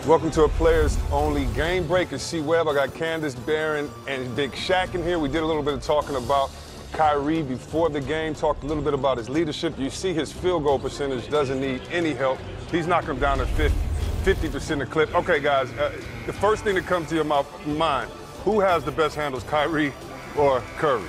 Welcome to a players-only game break. It's C-Webb. I got Candace, Barron, and Big Shaq in here. We did a little bit of talking about Kyrie before the game, talked a little bit about his leadership. You see his field goal percentage doesn't need any help. He's knocking them down to 50% of clip. Okay, guys, the first thing that comes to your mind, who has the best handles, Kyrie or Curry?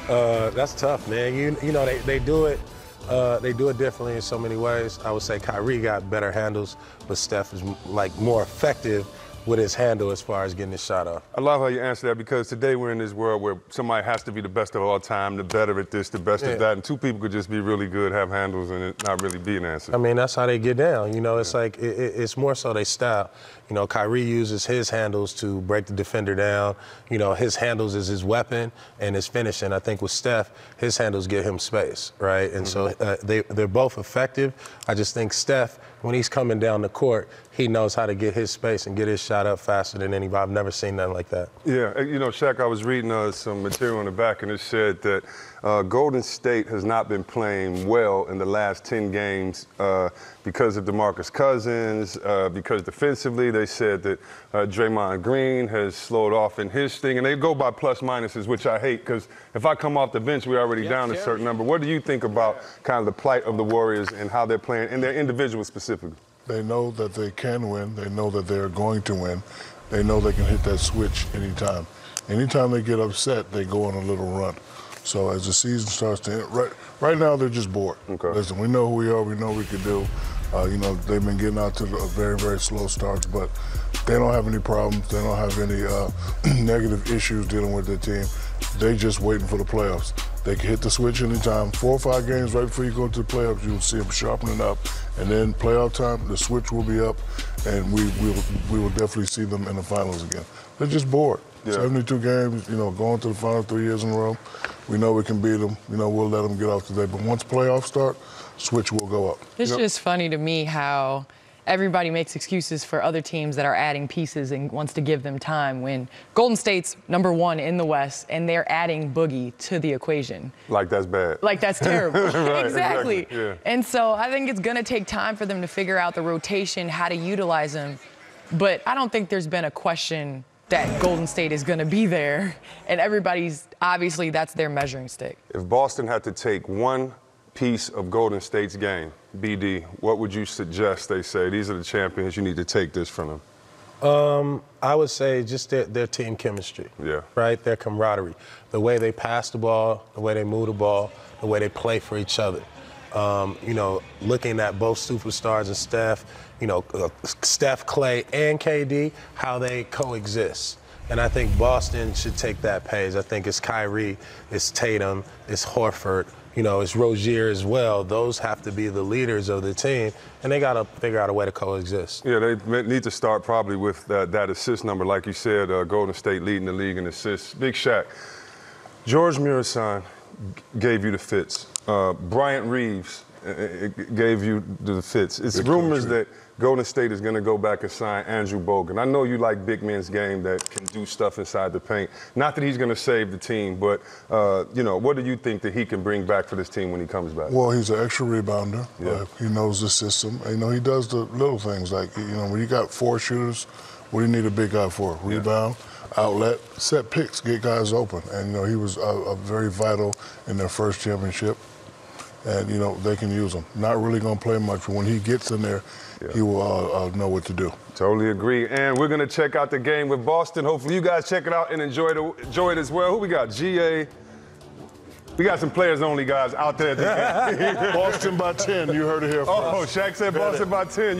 That's tough, man. You know, they do it. They do it differently in so many ways. I would say Kyrie got better handles, but Steph is like more effective with his handle as far as getting his shot off. I love how you answer that, because today we're in this world where somebody has to be the best of all time, the better at this, the best at that, and two people could just be really good, have handles, and it not really be an answer. I mean, that's how they get down. You know, it's like it's more so they style. You know, Kyrie uses his handles to break the defender down. You know, his handles is his weapon and his finishing. I think with Steph, his handles give him space, right? And so they're both effective. I just think Steph, when he's coming down the court, he knows how to get his space and get his shot up faster than anybody. I've never seen nothing like that. Yeah, you know, Shaq, I was reading some material on the back, and it said that Golden State has not been playing well in the last 10 games because of DeMarcus Cousins, because defensively they said that Draymond Green has slowed off in his thing, and they go by plus minuses, which I hate, because if I come off the bench, we're already down a certain number. What do you think about kind of the plight of the Warriors and how they're playing, and their individuals specifically? They know that they can win. They know that they're going to win. They know they can hit that switch anytime. Anytime they get upset, they go on a little run. So as the season starts to end, right now they're just bored. Okay. Listen, we know who we are. We know what we can do. You know, they've been getting out to a very, very slow starts, but they don't have any problems. They don't have any negative issues dealing with their team. They're just waiting for the playoffs. They can hit the switch anytime. 4 or 5 games right before you go to the playoffs, you'll see them sharpening up. And then playoff time, the switch will be up, and we will definitely see them in the finals again. They're just bored. Yeah. 72 games, you know, going to the final 3 years in a row. We know we can beat them. You know, we'll let them get off today. But once playoffs start, switch will go up. It's just funny to me how everybody makes excuses for other teams that are adding pieces and wants to give them time, when Golden State's #1 in the West and they're adding Boogie to the equation. Like that's bad. Like that's terrible. Right, exactly. Yeah. And so I think it's going to take time for them to figure out the rotation, how to utilize them. But I don't think there's been a question that Golden State is going to be there. And everybody's, obviously, that's their measuring stick. If Boston had to take one piece of Golden State's game, BD, what would you suggest they say? These are the champions. You need to take this from them. I would say just their team chemistry. Yeah. Right? Their camaraderie. The way they pass the ball, the way they move the ball, the way they play for each other. You know, looking at both superstars and Steph, you know, Steph, Clay, and KD, how they coexist. And I think Boston should take that page. I think it's Kyrie, it's Tatum, it's Horford, you know, it's Rozier as well. Those have to be the leaders of the team, and they got to figure out a way to coexist. Yeah, they need to start probably with that assist number. Like you said, Golden State leading the league in assists. Big Shaq, George Murasan gave you the fits. Bryant Reeves gave you the fits. It's rumors that Golden State is going to go back and sign Andrew Bogut. I know you like big men's game that can do stuff inside the paint. Not that he's going to save the team, but, you know, what do you think that he can bring back for this team when he comes back? Well, he's an extra rebounder. Yeah. He knows the system. You know, he does the little things like, you know, when you got 4 shooters, what do you need a big guy for? Rebound, outlet, set picks, get guys open. And, you know, he was very vital in their first championship. And, you know, they can use him. Not really going to play much, but when he gets in there, he will know what to do. Totally agree. And we're going to check out the game with Boston. Hopefully you guys check it out and enjoy it as well. Who we got? GA. We got some players-only guys out there at the game. Boston by 10. You heard it here first. Oh, Shaq said Boston by 10.